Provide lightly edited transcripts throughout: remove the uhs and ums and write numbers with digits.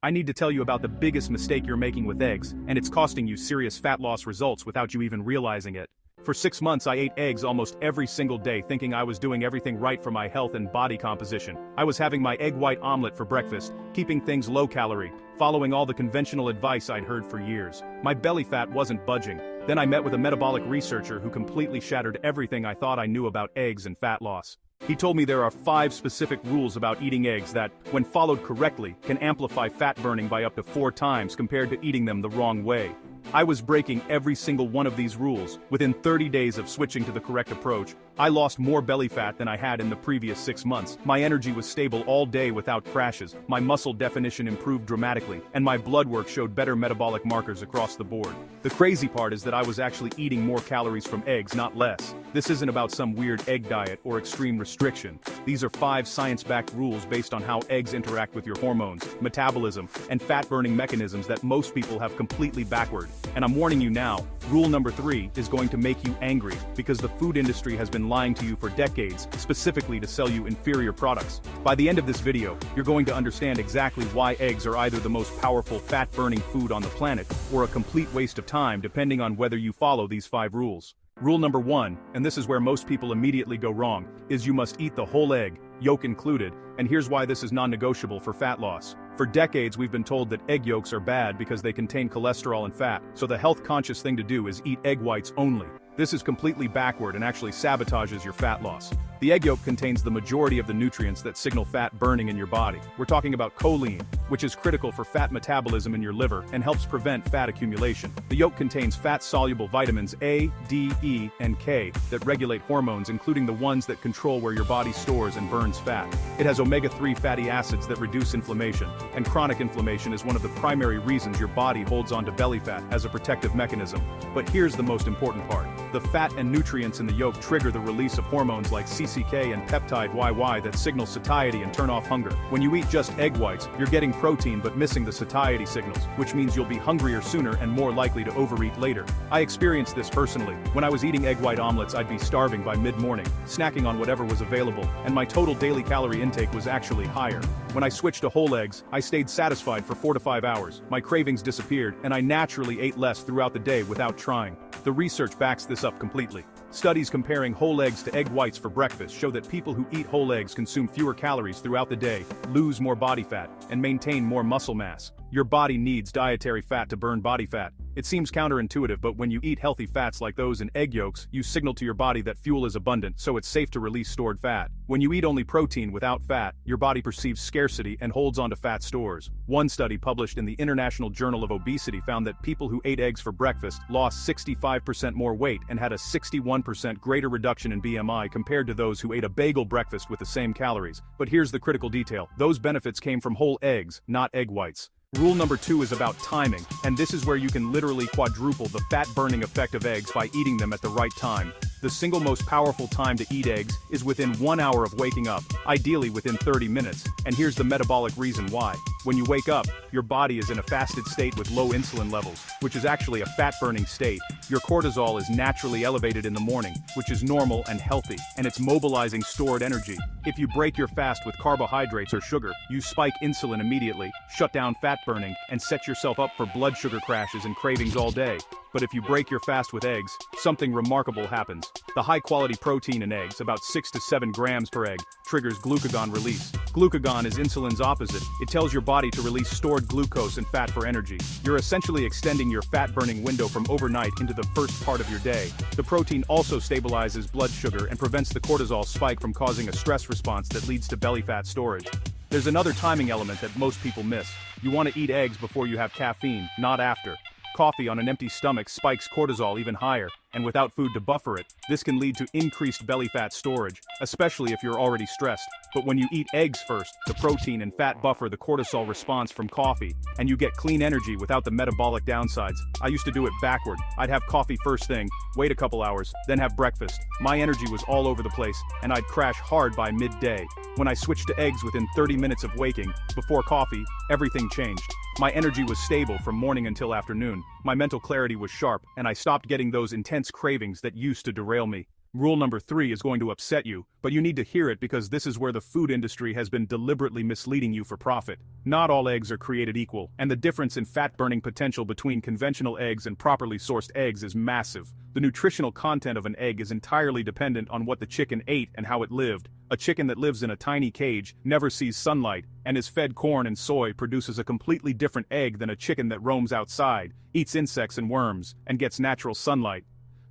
I need to tell you about the biggest mistake you're making with eggs, and it's costing you serious fat loss results without you even realizing it. For 6 months I ate eggs almost every single day thinking I was doing everything right for my health and body composition. I was having my egg white omelet for breakfast, keeping things low calorie, following all the conventional advice I'd heard for years. My belly fat wasn't budging. Then I met with a metabolic researcher who completely shattered everything I thought I knew about eggs and fat loss. He told me there are 5 specific rules about eating eggs that, when followed correctly, can amplify fat burning by up to 4 times compared to eating them the wrong way. I was breaking every single one of these rules. Within 30 days of switching to the correct approach, I lost more belly fat than I had in the previous 6 months. My energy was stable all day without crashes, my muscle definition improved dramatically, and my blood work showed better metabolic markers across the board. The crazy part is that I was actually eating more calories from eggs, not less. This isn't about some weird egg diet or extreme restriction. These are 5 science-backed rules based on how eggs interact with your hormones, metabolism, and fat-burning mechanisms that most people have completely backward. And I'm warning you now, rule number 3 is going to make you angry because the food industry has been lying to you for decades, specifically to sell you inferior products. By the end of this video, you're going to understand exactly why eggs are either the most powerful fat-burning food on the planet or a complete waste of time depending on whether you follow these 5 rules. Rule number 1, and this is where most people immediately go wrong, is you must eat the whole egg, yolk included, and here's why this is non-negotiable for fat loss. For decades we've been told that egg yolks are bad because they contain cholesterol and fat, so the health-conscious thing to do is eat egg whites only. This is completely backward and actually sabotages your fat loss. The egg yolk contains the majority of the nutrients that signal fat burning in your body. We're talking about choline, which is critical for fat metabolism in your liver and helps prevent fat accumulation. The yolk contains fat-soluble vitamins A, D, E, and K that regulate hormones, including the ones that control where your body stores and burns fat. It has omega-3 fatty acids that reduce inflammation, and chronic inflammation is one of the primary reasons your body holds onto belly fat as a protective mechanism. But here's the most important part. The fat and nutrients in the yolk trigger the release of hormones like CCK and peptide YY that signal satiety and turn off hunger. When you eat just egg whites, you're getting protein but missing the satiety signals, which means you'll be hungrier sooner and more likely to overeat later. I experienced this personally. When I was eating egg white omelets, I'd be starving by mid-morning, snacking on whatever was available, and my total daily calorie intake was actually higher. When I switched to whole eggs, I stayed satisfied for 4 to 5 hours. My cravings disappeared, and I naturally ate less throughout the day without trying. The research backs this up completely. Studies comparing whole eggs to egg whites for breakfast show that people who eat whole eggs consume fewer calories throughout the day, lose more body fat, and maintain more muscle mass. Your body needs dietary fat to burn body fat. It seems counterintuitive, but when you eat healthy fats like those in egg yolks, you signal to your body that fuel is abundant, so it's safe to release stored fat. When you eat only protein without fat, your body perceives scarcity and holds onto fat stores. One study published in the International Journal of Obesity found that people who ate eggs for breakfast lost 65% more weight and had a 61% greater reduction in BMI compared to those who ate a bagel breakfast with the same calories. But here's the critical detail. Those benefits came from whole eggs, not egg whites. Rule number 2 is about timing, and this is where you can literally quadruple the fat-burning effect of eggs by eating them at the right time. The single most powerful time to eat eggs is within 1 hour of waking up, ideally within 30 minutes, and here's the metabolic reason why. When you wake up, your body is in a fasted state with low insulin levels, which is actually a fat-burning state. Your cortisol is naturally elevated in the morning, which is normal and healthy, and it's mobilizing stored energy. If you break your fast with carbohydrates or sugar, you spike insulin immediately, shut down fat burning, and set yourself up for blood sugar crashes and cravings all day. But if you break your fast with eggs, something remarkable happens. The high-quality protein in eggs, about 6 to 7 grams per egg, triggers glucagon release. Glucagon is insulin's opposite. It tells your body to release stored glucose and fat for energy. You're essentially extending your fat-burning window from overnight into the first part of your day. The protein also stabilizes blood sugar and prevents the cortisol spike from causing a stress response that leads to belly fat storage. There's another timing element that most people miss. You want to eat eggs before you have caffeine, not after. Coffee on an empty stomach spikes cortisol even higher, and without food to buffer it, this can lead to increased belly fat storage, especially if you're already stressed. But when you eat eggs first, the protein and fat buffer the cortisol response from coffee, and you get clean energy without the metabolic downsides. I used to do it backward. I'd have coffee first thing, wait a couple hours, then have breakfast. My energy was all over the place, and I'd crash hard by midday. When I switched to eggs within 30 minutes of waking, before coffee, everything changed. My energy was stable from morning until afternoon, my mental clarity was sharp, and I stopped getting those intense cravings that used to derail me. Rule number 3 is going to upset you, but you need to hear it because this is where the food industry has been deliberately misleading you for profit. Not all eggs are created equal, and the difference in fat-burning potential between conventional eggs and properly sourced eggs is massive. The nutritional content of an egg is entirely dependent on what the chicken ate and how it lived. A chicken that lives in a tiny cage, never sees sunlight, and is fed corn and soy produces a completely different egg than a chicken that roams outside, eats insects and worms, and gets natural sunlight.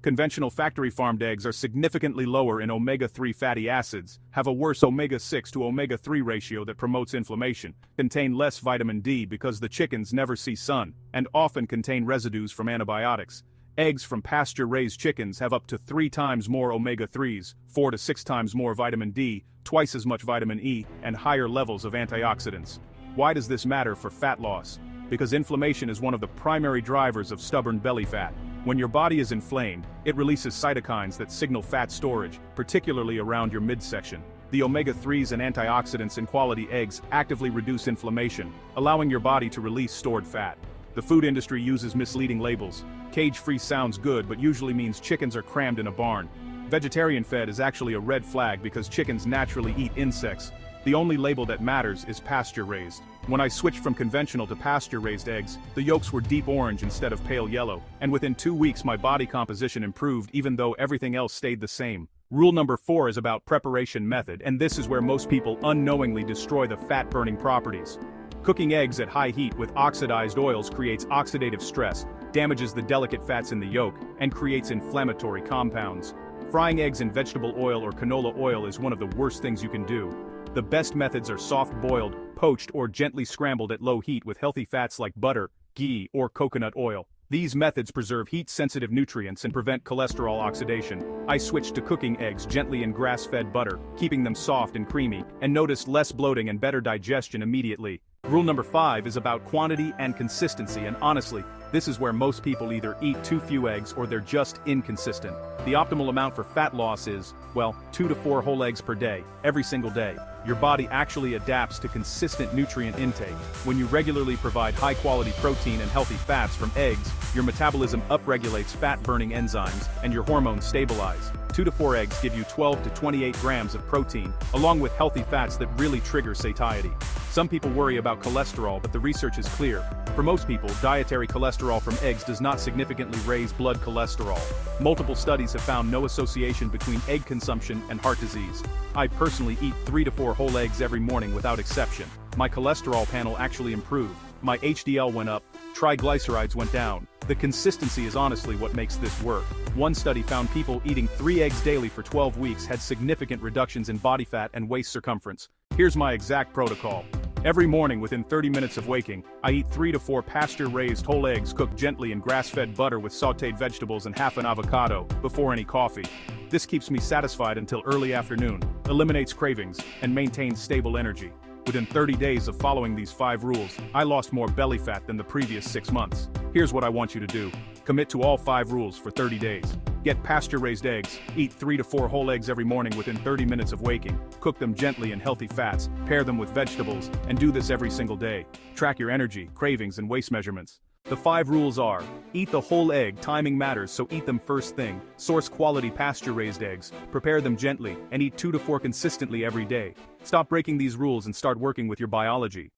Conventional factory-farmed eggs are significantly lower in omega-3 fatty acids, have a worse omega-6 to omega-3 ratio that promotes inflammation, contain less vitamin D because the chickens never see sun, and often contain residues from antibiotics. Eggs from pasture-raised chickens have up to 3 times more omega-3s, 4 to 6 times more vitamin D, twice as much vitamin E, and higher levels of antioxidants. Why does this matter for fat loss? Because inflammation is one of the primary drivers of stubborn belly fat. When your body is inflamed, it releases cytokines that signal fat storage, particularly around your midsection. The omega-3s and antioxidants in quality eggs actively reduce inflammation, allowing your body to release stored fat. The food industry uses misleading labels. Cage-free sounds good but usually means chickens are crammed in a barn. Vegetarian fed is actually a red flag because chickens naturally eat insects. The only label that matters is pasture-raised. When I switched from conventional to pasture-raised eggs, the yolks were deep orange instead of pale yellow, and within 2 weeks my body composition improved even though everything else stayed the same. Rule number 4 is about preparation method, and this is where most people unknowingly destroy the fat-burning properties. Cooking eggs at high heat with oxidized oils creates oxidative stress, damages the delicate fats in the yolk, and creates inflammatory compounds. Frying eggs in vegetable oil or canola oil is one of the worst things you can do. The best methods are soft-boiled, poached, or gently scrambled at low heat with healthy fats like butter, ghee, or coconut oil. These methods preserve heat-sensitive nutrients and prevent cholesterol oxidation. I switched to cooking eggs gently in grass-fed butter, keeping them soft and creamy, and noticed less bloating and better digestion immediately. Rule number 5 is about quantity and consistency, and honestly, this is where most people either eat too few eggs or they're just inconsistent. The optimal amount for fat loss is, well, 2 to 4 whole eggs per day, every single day. Your body actually adapts to consistent nutrient intake. When you regularly provide high-quality protein and healthy fats from eggs, your metabolism upregulates fat-burning enzymes and your hormones stabilize. 2 to 4 eggs give you 12 to 28 grams of protein, along with healthy fats that really trigger satiety. Some people worry about cholesterol, but the research is clear. For most people, dietary cholesterol from eggs does not significantly raise blood cholesterol. Multiple studies have found no association between egg consumption and heart disease. I personally eat 3 to 4 whole eggs every morning without exception. My cholesterol panel actually improved. My HDL went up, triglycerides went down. The consistency is honestly what makes this work. One study found people eating 3 eggs daily for 12 weeks had significant reductions in body fat and waist circumference. Here's my exact protocol. Every morning within 30 minutes of waking, I eat 3 to 4 pasture-raised whole eggs cooked gently in grass-fed butter with sautéed vegetables and half an avocado, before any coffee. This keeps me satisfied until early afternoon, eliminates cravings, and maintains stable energy. Within 30 days of following these 5 rules, I lost more belly fat than the previous 6 months. Here's what I want you to do. Commit to all 5 rules for 30 days. Get pasture-raised eggs, eat 3 to 4 whole eggs every morning within 30 minutes of waking, cook them gently in healthy fats, pair them with vegetables, and do this every single day. Track your energy, cravings, and waist measurements. The 5 rules are: eat the whole egg, timing matters, so eat them first thing, source quality pasture-raised eggs, prepare them gently, and eat 2 to 4 consistently every day. Stop breaking these rules and start working with your biology.